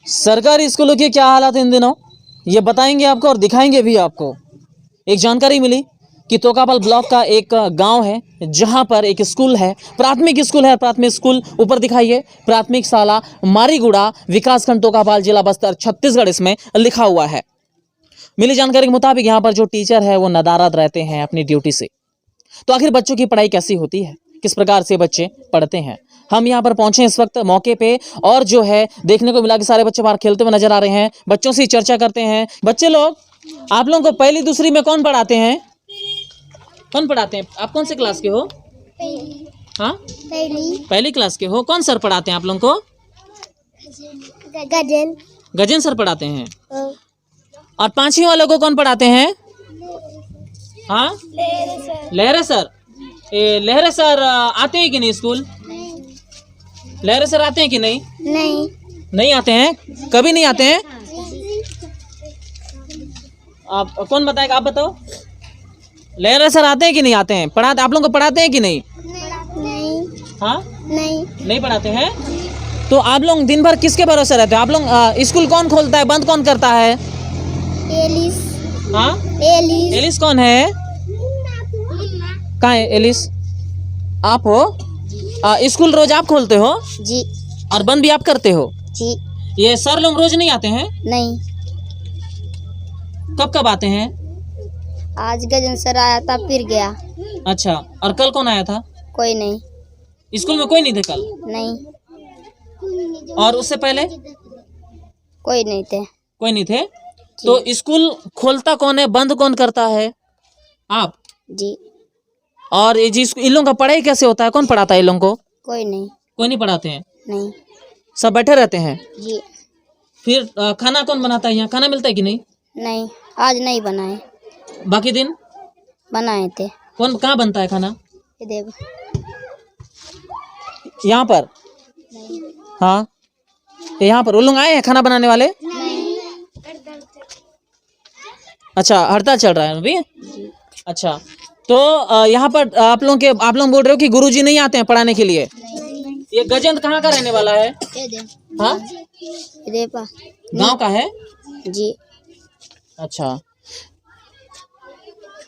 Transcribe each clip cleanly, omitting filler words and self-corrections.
सरकारी स्कूलों के क्या हालात हैं इन दिनों, ये बताएंगे आपको और दिखाएंगे भी आपको। एक जानकारी मिली कि तोकापाल ब्लॉक का एक गांव है जहां पर एक स्कूल है, प्राथमिक स्कूल है। प्राथमिक स्कूल ऊपर दिखाइए, प्राथमिक शाला मारीगुड़ा, विकासखंड तोकापाल, जिला बस्तर, छत्तीसगढ़ इसमें लिखा हुआ है। मिली जानकारी के मुताबिक यहाँ पर जो टीचर है वो नदारद रहते हैं अपनी ड्यूटी से। तो आखिर बच्चों की पढ़ाई कैसी होती है, किस प्रकार से बच्चे पढ़ते हैं, हम यहाँ पर पहुंचे इस वक्त मौके पे। और जो है देखने को मिला कि सारे बच्चे बाहर खेलते हुए नजर आ रहे हैं। बच्चों से चर्चा करते हैं। बच्चे लोग, आप लोगों को पहली दूसरी में कौन पढ़ाते हैं? कौन पढ़ाते हैं? आप कौन से क्लास के हो? हाँ, पहली क्लास के हो। कौन सर पढ़ाते हैं आप लोगों को? गजन सर पढ़ाते हैं। और पांचवी वालों को कौन पढ़ाते हैं? हाँ, लहरे सर। लहरे सर आते हैं कि नहीं स्कूल? लहरे सर आते हैं कि नहीं? नहीं आते हैं, कभी नहीं आते हैं। आप कौन बताएगा? आप बताओ, लहरे सर आते हैं कि नहीं आते हैं? पढ़ाते, आप लोगों को पढ़ाते हैं कि नहीं? हाँ, नहीं पढ़ाते हैं। तो आप लोग दिन भर किसके भरोसे रहते हो? आप लोग स्कूल कौन खोलता है, बंद कौन करता है? एलिस। हाँ, एलिस कौन है? कहाँ है एलिस? आप हो? स्कूल रोज आप खोलते हो जी, और बंद भी आप करते हो जी। ये सर लोग रोज नहीं आते हैं? नहीं, कब कब आते हैं? आज गजन सर आया था फिर गया। अच्छा, और कल कौन आया था? कोई नहीं। स्कूल में कोई नहीं थे कल? नहीं। और उससे पहले कोई नहीं थे। कोई नहीं थे। तो स्कूल खोलता कौन है, बंद कौन करता है? आप जी। और ये जिस इन लोगों का पढ़ाई कैसे होता है, कौन पढ़ाता है इन लोगों को? कोई नहीं। कोई नहीं पढ़ाते हैं? नहीं। सब बैठे रहते हैं? जी। फिर खाना कौन बनाता है? यहाँ खाना मिलता है कि नहीं? नहीं, आज नहीं बनाए। बाकी दिन बनाए थे। कौन, कहाँ बनता है खाना? ये देखो। यहाँ पर? हाँ, यहाँ पर वो लोग आए हैं खाना बनाने वाले? नहीं। अच्छा, हड़ताल चल रहा है अभी। अच्छा, तो यहाँ पर आप लोग बोल रहे हो कि गुरुजी नहीं आते हैं पढ़ाने के लिए। ये गजेंद्र कहाँ का रहने वाला है? हाँ, गांव का है जी। अच्छा,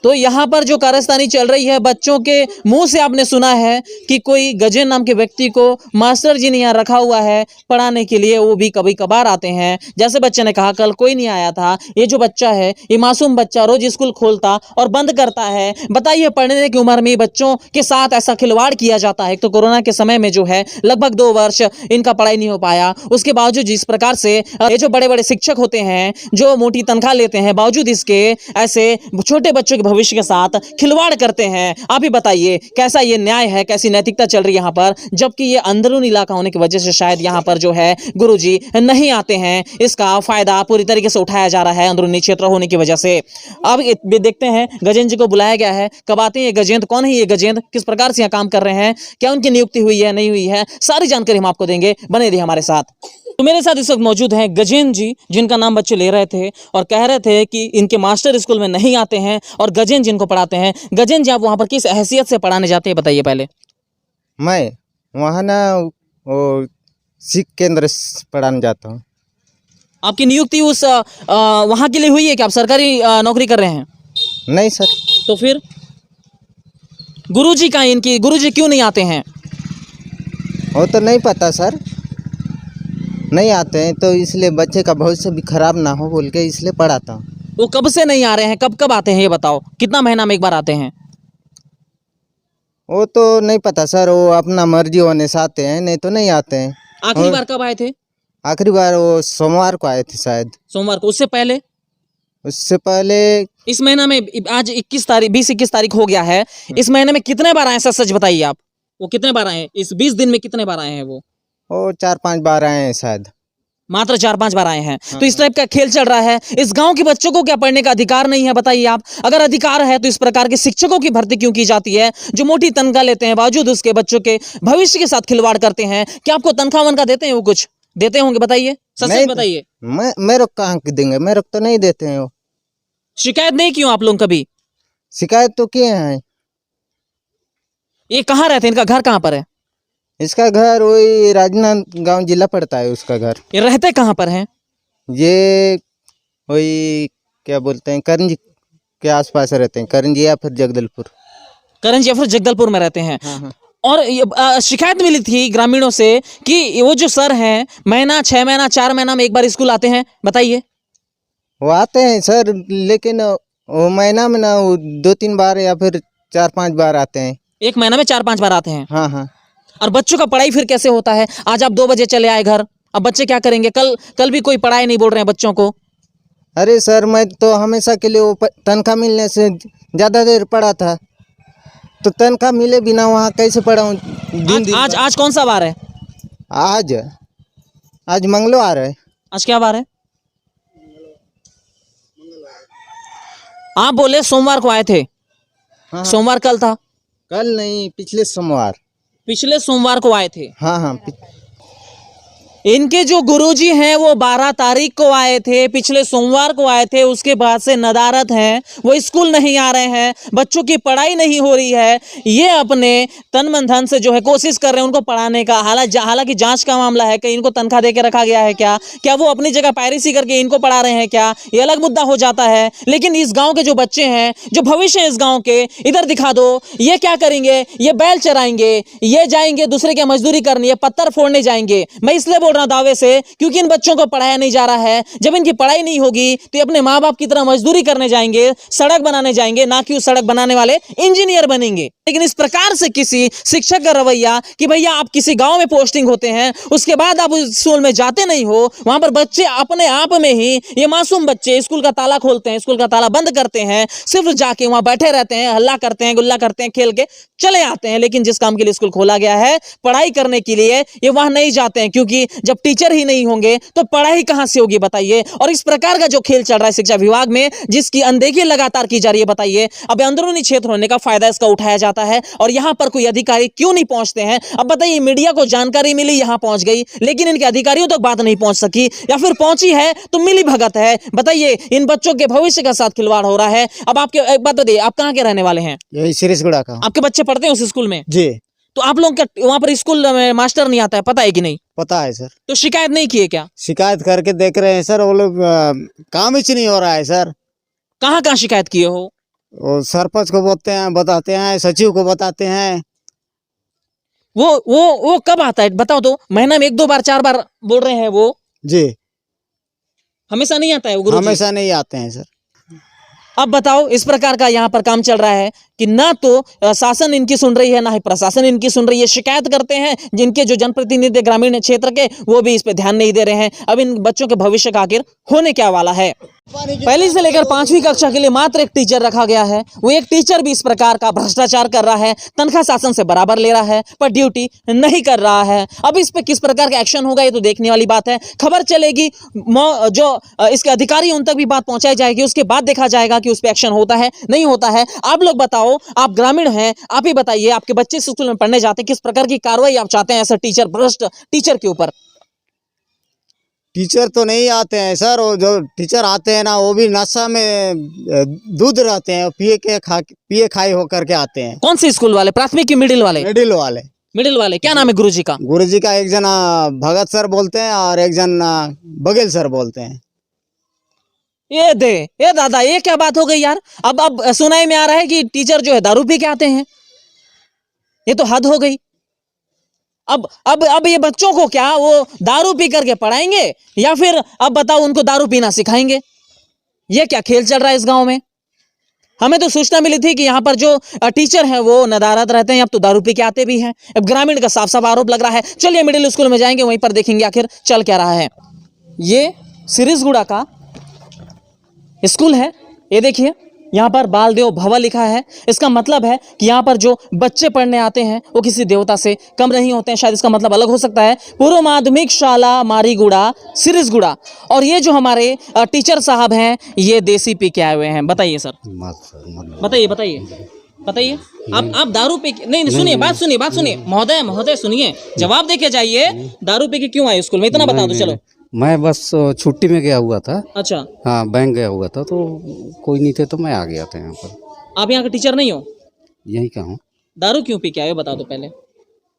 तो यहाँ पर जो कारस्तानी चल रही है, बच्चों के मुंह से आपने सुना है कि कोई गजेंद्र नाम के व्यक्ति को मास्टर जी ने यहाँ रखा हुआ है पढ़ाने के लिए, वो भी कभी कभार आते हैं। जैसे बच्चे ने कहा कल कोई नहीं आया था। ये जो बच्चा है, ये मासूम बच्चा रोज स्कूल खोलता और बंद करता है। बताइए, पढ़ने की उम्र में बच्चों के साथ ऐसा खिलवाड़ किया जाता है। एक तो कोरोना के समय में जो है लगभग 2 वर्ष इनका पढ़ाई नहीं हो पाया, उसके बावजूद जिस प्रकार से ये जो बड़े बड़े शिक्षक होते हैं जो मोटी तनख्वाह लेते हैं, बावजूद इसके ऐसे छोटे बच्चों के भविष्य के साथ खिलवाड़ करते हैं। आप ही बताइए, कैसा ये न्याय है, कैसी नैतिकता चल रही है यहाँ पर, जबकि ये अंदरूनी इलाका होने की वजह से शायद यहाँ पर जो है गुरुजी नहीं आते हैं। इसका फायदा पूरी तरीके से उठाया जा रहा है अंदरूनी क्षेत्र होने की वजह से। अब देखते हैं गजेंद्र जी को बुलाया गया है, कब आते हैं ये गजेंद्र, कौन है ये गजेंद्र, किस प्रकार से यहाँ काम कर रहे हैं, क्या उनकी नियुक्ति हुई है नहीं हुई है, सारी जानकारी हम आपको देंगे। बने रहिए हमारे साथ। तो मेरे साथ इस वक्त मौजूद हैं गजेंद्र जी, जिनका नाम बच्चे ले रहे थे और कह रहे थे कि इनके मास्टर स्कूल में नहीं आते हैं और गजेंद्र जिनको पढ़ाते हैं। गजेंद्र जी, आप वहाँ पर किस हैसियत से पढ़ाने जाते हैं, बताइए पहले। मैं वहाँ ना वो सिख केंद्र पढ़ाने जाता हूँ। आपकी नियुक्ति उस वहाँ के लिए हुई है कि आप सरकारी नौकरी कर रहे हैं? नहीं सर। तो फिर गुरुजी कहाँ, इनकी गुरुजी क्यों नहीं आते हैं? वो तो नहीं पता सर, नहीं आते हैं तो इसलिए बच्चे का भविष्य भी खराब ना हो बोल के इसलिए पढ़ाता हूँ। वो कब से नहीं आ रहे हैं, कब कब आते हैं ये बताओ, कितना महीना में एक बार आते हैं? वो तो नहीं पता सर, वो अपना मर्जी होने से आते हैं, नहीं तो नहीं आते हैं। आखिरी बार कब आए थे? आखिरी बार वो सोमवार को आए थे शायद। सोमवार को? उससे पहले? उससे पहले इस महीना में, आज 21 तारीख, 20-21 तारीख हो गया है, इस महीने में कितने बार आए? सच बताइए आप, वो कितने बार आए इस 20 दिन में, कितने बार आए हैं वो? 4-5 बार आए हैं शायद। मात्र 4-5 बार आए हैं। तो इस टाइप का खेल चल रहा है। इस गांव के बच्चों को क्या पढ़ने का अधिकार नहीं है, बताइए आप? अगर अधिकार है तो इस प्रकार के शिक्षकों की भर्ती क्यों की जाती है जो मोटी तनख्वाह लेते हैं, बावजूद उसके बच्चों के भविष्य के साथ खिलवाड़ करते हैं? क्या आपको तनख्वाह वनख्वाह देते हैं? वो कुछ देते होंगे, बताइए, सच बताइए। मेरे को कहाँ देंगे, मेरे को तो नहीं देते हैं वो। शिकायत नहीं क्यों आप लोग कभी? शिकायत तो किए हैं। ये कहाँ रहते हैं, इनका घर कहाँ पर है? इसका घर वही राजनांदगांव जिला पड़ता है उसका घर। ये रहते कहाँ पर हैं? ये वही क्या बोलते हैं करंज के आसपास रहते हैं, करंज या फिर जगदलपुर। करंज या फिर जगदलपुर में रहते हैं। हाँ हाँ। और शिकायत मिली थी ग्रामीणों से कि वो जो सर हैं महीना 6 महीना 4 महीना में एक बार स्कूल आते हैं, बताइए। वो आते हैं सर, लेकिन वो महीना में ना वो 2-3 बार या फिर 4-5 बार आते हैं। एक महीना में 4-5 बार आते हैं। हाँ हाँ। और बच्चों का पढ़ाई फिर कैसे होता है? आज आप 2 बजे चले आए घर, अब बच्चे क्या करेंगे? कल भी कोई पढ़ाई नहीं बोल रहे हैं बच्चों को। अरे सर, मैं तो हमेशा के लिए वो तनख्वाह मिलने से ज़्यादा देर पढ़ा था, तो तनख्वाह मिले बिना वहाँ कैसे पढ़ाऊँ दिन आज आज कौन सा वार है? आज मंगलवार है। आज क्या वार है? आप बोले सोमवार को आए थे। हाँ। सोमवार कल था? कल नहीं, पिछले सोमवार। पिछले सोमवार को आए थे। हाँ हाँ। इनके जो गुरुजी हैं वो 12 तारीख को आए थे, पिछले सोमवार को आए थे। उसके बाद से नदारत हैं, वो स्कूल नहीं आ रहे हैं, बच्चों की पढ़ाई नहीं हो रही है। ये अपने तन मन धन से जो है कोशिश कर रहे हैं उनको पढ़ाने का। हालांकि जांच का मामला है, कहीं इनको तनख्वाह दे के रखा गया है क्या वो अपनी जगह पायरेसी करके इनको पढ़ा रहे हैं क्या? ये अलग मुद्दा हो जाता है। लेकिन इस गाँव के जो बच्चे हैं, जो भविष्य है इस गाँव के, इधर दिखा दो। ये क्या करेंगे? ये बैल चराएंगे, ये जाएंगे दूसरे की मजदूरी करनी है, पत्थर फोड़ने जाएंगे। मैं इसलिए बोल दावे से क्योंकि इन बच्चों को पढ़ाया नहीं जा रहा है। जब इनकी पढ़ाई नहीं होगी तो ये अपने माँ बाप की तरह मजदूरी करने जाएंगे, सड़क बनाने जाएंगे, ना कि उस सड़क बनाने वाले इंजीनियर बनेंगे। लेकिन इस प्रकार से किसी शिक्षक का रवैया कि भैया आप किसी गांव में पोस्टिंग होते हैं, उसके बाद आप उस स्कूल में जाते नहीं हो, वहां पर बच्चे अपने आप में ही, ये मासूम बच्चे स्कूल का ताला खोलते हैं, स्कूल का ताला बंद करते हैं, सिर्फ जाके वहां बैठे रहते हैं, हल्ला करते हैं, गुल्ला करते हैं, खेल के चले आते हैं। लेकिन जिस काम के लिए स्कूल खोला गया है पढ़ाई करने के लिए, ये वहां नहीं जाते हैं, क्योंकि जब टीचर ही नहीं होंगे तो पढ़ाई कहां से होगी बताइए। और इस प्रकार का जो खेल चल रहा है शिक्षा विभाग में, जिसकी अनदेखी लगातार की जा रही है, बताइए अब अंदरूनी क्षेत्र होने का फायदा इसका उठाया जाता है और यहां पर कोई अधिकारी क्यों नहीं पहुंचते हैं? अब बताइए, मीडिया को जानकारी मिली, यहां पहुंच गई, लेकिन इनके अधिकारियों तक बात नहीं पहुंच सकी, या फिर पहुंची है तो मिली भगत है। बताइए, इन बच्चों के भविष्य के साथ खिलवाड़ हो रहा है। अब आपके एक बात बताइए, आप कहां के रहने वाले हैं? यही सिरिसगुड़ा का। आपके बच्चे पढ़ते हैं उस स्कूल में? जी। तो आप लोग का वहां पर स्कूल में मास्टर नहीं आता है, पता है कि नहीं? पता है सर। तो शिकायत नहीं की है क्या? शिकायत करके देख रहे हैं सर, वो लोग काम ही नहीं हो रहा है सर। कहाँ कहाँ शिकायत किए हो? वो सरपंच को बताते हैं, सचिव को बताते हैं। वो कब आता है बताओ तो? महीना में 1-2 बार 4 बार बोल रहे हैं वो। जी। हमेशा नहीं आता है वो गुरुजी? हमेशा नहीं आते हैं सर। अब बताओ, इस प्रकार का यहाँ पर काम चल रहा है कि ना तो शासन इनकी सुन रही है, ना ही प्रशासन इनकी सुन रही है। शिकायत करते हैं जिनके जो जनप्रतिनिधि ग्रामीण क्षेत्र के, वो भी इस पे ध्यान नहीं दे रहे हैं। अब इन बच्चों के भविष्य का आखिर होने क्या वाला है? पहली से लेकर 5वीं कक्षा के लिए मात्र एक टीचर रखा गया है। वो एक टीचर भी इस प्रकार का भ्रष्टाचार कर रहा है, तनख्वाह शासन से बराबर ले रहा है, पर ड्यूटी नहीं कर रहा है। अब इस पे किस प्रकार का एक्शन होगा, ये तो देखने वाली बात है। खबर चलेगी, जो इसके अधिकारी उन तक भी बात पहुंचाई जाएगी, उसके बाद देखा जाएगा कि उस पर एक्शन होता है नहीं होता है। आप लोग बताओ, आप ग्रामीण हैं, आप ही बताइए, आपके बच्चे स्कूल में पढ़ने जाते हैं, किस प्रकार की कार्रवाई आप चाहते हैं ऐसा टीचर, भ्रष्ट टीचर के ऊपर? टीचर तो नहीं आते हैं सर, वो जो टीचर आते हैं ना, वो भी नशा में दूध रहते हैं, पिए खाए होकर के आते हैं। कौन से स्कूल वाले, प्राथमिक की मिडिल वाले? मिडिल वाले। मिडिल वाले। क्या नाम है गुरुजी का? गुरुजी का एक जना भगत सर बोलते हैं और एक जन बघेल सर बोलते हैं। ये दादा, ये क्या बात हो गई यार? अब सुनाई में आ रहा है कि टीचर जो है दारू पी के आते हैं। ये तो हद हो गई। अब ये बच्चों को क्या वो दारू पी करके पढ़ाएंगे, या फिर अब बताओ उनको दारू पीना सिखाएंगे? ये क्या खेल चल रहा है इस गांव में? हमें तो सूचना मिली थी कि यहाँ पर जो टीचर हैं वो नदारत रहते हैं, अब तो दारू पी के आते भी हैं। अब ग्रामीण का साफ साफ आरोप लग रहा है। चलिए मिडिल स्कूल में जाएंगे, वहीं पर देखेंगे आखिर चल क्या रहा है। ये सिरिसगुड़ा का स्कूल है, ये देखिए, यहाँ पर बालदेव भवन लिखा है। इसका मतलब है कि यहाँ पर जो बच्चे पढ़ने आते हैं वो किसी देवता से कम नहीं होते हैं। शायद इसका मतलब अलग हो सकता है। पूर्व माध्यमिक शाला मारीगुड़ा सिरिसगुड़ा। और ये जो हमारे टीचर साहब हैं, ये देसी पी के आए हुए हैं। बताइए सर, बताइए आप दारू पी के नहीं, सुनिए बात सुनिए महोदय सुनिए, जवाब देके जाइए। दारू पी के क्यों आए स्कूल में, इतना बता दो। चलो, मैं बस छुट्टी में गया हुआ था। अच्छा, हाँ, बैंक गया हुआ था, तो कोई नहीं थे तो मैं आ गया था यहाँ पर। आप यहाँ के टीचर नहीं हो? यहीं का हूँ। दारू क्यों पी के आए हो बता दो पहले।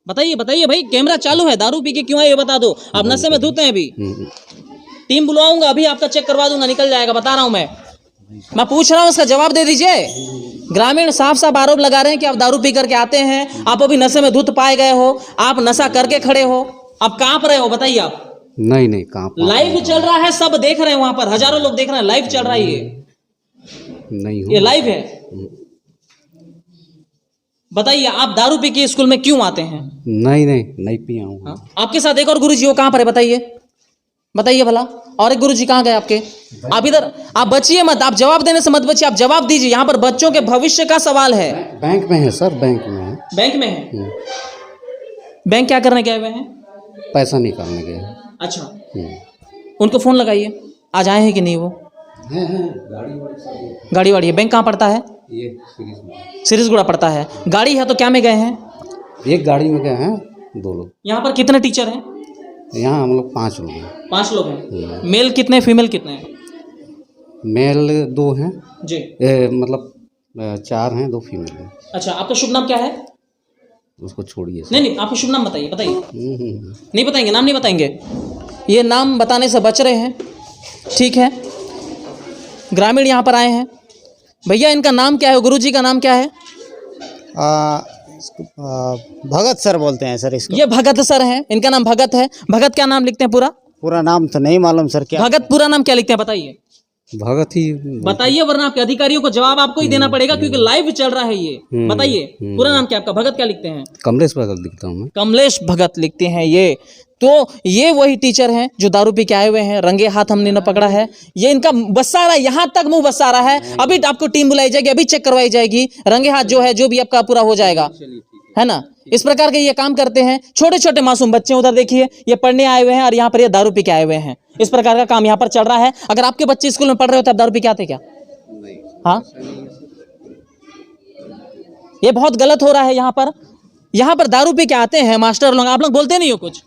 बताइए बताइए भाई, कैमरा चालू है, दारू पी के क्यों आए ये बता दो। आप नशे में धुत हैं अभी। टीम बुलवाऊंगा अभी, आपका चेक करवा दूंगा, निकल जाएगा, बता रहा हूं मैं पूछ रहा हूं, उसका जवाब दे दीजिए। ग्रामीण साफ साफ आरोप लगा रहे हैं कि आप दारू पी करके आते हैं, आप अभी नशे में धुत पाए गए हो, आप नशा करके खड़े हो, आप कांप रहे हो, बताइए आप। नहीं नहीं, कहाँ पर लाइव चल रहा है, सब देख रहे हैं, वहां पर हजारों लोग देख रहे हैं, लाइव चल रहा है नहीं ये हूँ। लाइव है। बताइए आप दारू पी के स्कूल में क्यों आते हैं? नहीं नहीं, नहीं पिया हूँ। हाँ? आपके साथ एक और गुरुजी, वो कहाँ पर है बताइए, बताइए भला। और एक गुरुजी कहाँ गए आपके? आप इधर, आप बचिए मत, आप जवाब देने से मत बचिए, आप जवाब दीजिए। यहाँ पर बच्चों के भविष्य का सवाल है। बैंक में है सर, बैंक में है। बैंक में है? बैंक क्या करने गए हुए हैं? पैसा निकालने गए। अच्छा, उनको फोन लगाइए, आज आए हैं कि नहीं वो? गाड़ी वाड़ी है। बैंक कहाँ पड़ता है? ये सिरिसगुड़ा पड़ता है। गाड़ी है तो क्या में गए हैं? एक गाड़ी में गए हैं, 2 लोग। यहाँ पर कितने टीचर हैं? यहाँ हम लोग 5 लोग हैं। 5 लोग हैं। मेल कितने, फीमेल कितने हैं? मेल 2 हैं जी। मतलब 4 हैं, 2 फीमेल हैं। अच्छा, आपका शुभ नाम क्या है? उसको छोड़िए सर। नहीं नहीं, आपका शुभ नाम बताइए, बताइए। नहीं बताएंगे, नाम नहीं बताएंगे, ये नाम बताने से बच रहे हैं, ठीक है। ग्रामीण यहाँ पर आए हैं। भैया इनका नाम क्या है, गुरुजी का नाम क्या है? भगत सर बोलते हैं सर इसको। ये भगत सर हैं, इनका नाम भगत है। भगत क्या नाम लिखते हैं पूरा? पूरा नाम तो नहीं मालूम सर क्या। भगत पूरा नाम क्या लिखते हैं बताइए, भगत ही बताइए, वरना आपके अधिकारियों को जवाब आपको ही देना पड़ेगा, क्योंकि लाइव चल रहा है ये। बताइए पूरा नाम क्या आपका? भगत क्या लिखते हैं? कमलेश भगत लिखता हूँ मैं। कमलेश भगत लिखते हैं ये। तो ये वही टीचर हैं जो दारू पी के आए हुए हैं, रंगे हाथ हमने न पकड़ा है। ये इनका बस्सा रहा है, यहाँ तक मुंह बस्सा रहा है। अभी आपको टीम बुलाई जाएगी, अभी चेक करवाई जाएगी, रंगे हाथ जो है जो भी आपका पूरा हो जाएगा, है ना। इस प्रकार के ये काम करते हैं। छोटे छोटे मासूम बच्चे उधर देखिए, ये पढ़ने आए हुए हैं और यहाँ पर ये दारू पी के आए हुए हैं। इस प्रकार का काम यहाँ पर चल रहा है। अगर आपके बच्चे स्कूल में पढ़ रहे होते आप दारू पी के आते क्या? हाँ, ये बहुत गलत हो रहा है। यहाँ पर दारू पी के आते हैं मास्टर लोग, आप लोग बोलते नहीं हो कुछ?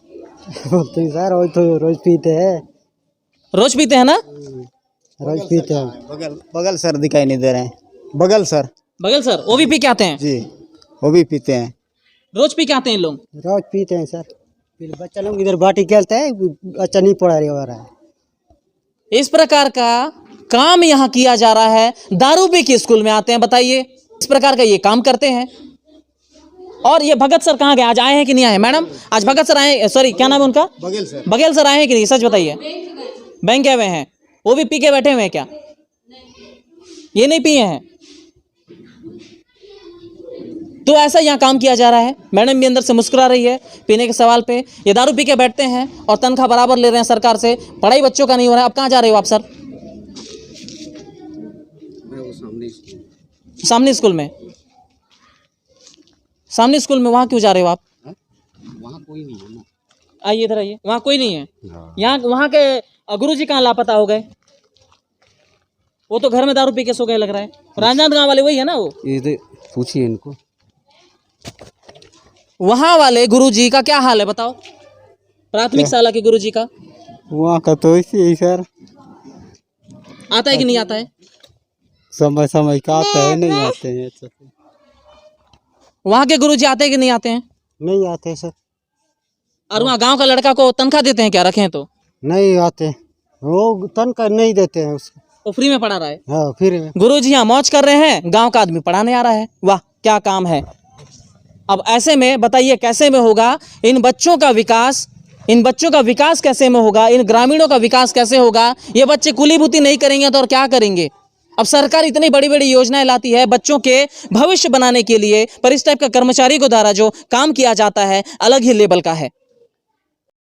बोलते हैं सर, तो रोज पीते हैं। रोज पीते हैं ना? रोज पीते हैं। बगल सर दिखाई नहीं दे रहे हैं। बगल सर वो भी पी के आते हैं जी, वो भी पीते हैं। रोज पी के आते हैं इन लोग? रोज पीते हैं सर। फिर बच्चा लोग इधर बाटी खेलते हैं, अच्छा नहीं पढ़ा रहा है। इस प्रकार का काम यहाँ किया जा रहा है। दारू पी के स्कूल में आते हैं, बताइए, इस प्रकार का ये काम करते हैं। और ये भगत सर कहाँ गए? आज आए हैं कि नहीं आए? मैडम आज भगत सर आए, सॉरी क्या नाम है उनका? बघेल सर आए हैं कि नहीं, सच बताइए। बैंक गए हुए हैं, वो भी पी के बैठे हुए हैं क्या? ये नहीं पिए हैं? तो ऐसा यहाँ काम किया जा रहा है। मैडम भी अंदर से मुस्कुरा रही है पीने के सवाल पे। ये दारू पी के बैठते हैं और तनख्वाह बराबर ले रहे हैं सरकार से, पढ़ाई बच्चों का नहीं हो रहा है। अब कहाँ जा रहे हो आप सर? सामने स्कूल में। सामने स्कूल में वहाँ क्यों जा रहे हो आप? वहाँ कोई नहीं है ना। आइए इधर आइए, वहाँ कोई नहीं है। हाँ। यहाँ वहाँ के गुरुजी कहाँ लापता हो गए? वो तो घर में दारू पी के सो गए लग रहा है। राजनांद गाँव वाले वही है ना वो? ये पूछिए इनको। वहाँ वाले गुरुजी का क्या हाल है बताओ? प्राथमिक शाला के गुरुजी का वहाँ का तो इसी ही सर, आता है कि नहीं आता है? समय समय का आता है, नहीं आते हैं। वहाँ के गुरुजी आते हैं कि नहीं आते हैं? नहीं आते सर। और वहाँ गांव का लड़का को तनख्वाह देते हैं क्या, रखें तो? नहीं आते, वो तनख्वाह नहीं देते हैं उसको। वो फ्री में पढ़ा रहा है। हाँ, फिर में। गुरुजी यहाँ मौज कर रहे हैं, गांव का आदमी पढ़ाने आ रहा है। वाह क्या काम है। अब ऐसे में बताइए कैसे में होगा इन बच्चों का विकास? इन बच्चों का विकास कैसे में होगा? इन ग्रामीणों का विकास कैसे होगा? ये बच्चे कुलीभूति नहीं करेंगे तो और क्या करेंगे? अब सरकार इतनी बड़ी बड़ी योजनाएं लाती है बच्चों के भविष्य बनाने के लिए, पर इस टाइप का कर्मचारी को द्वारा जो काम किया जाता है अलग ही लेवल का है।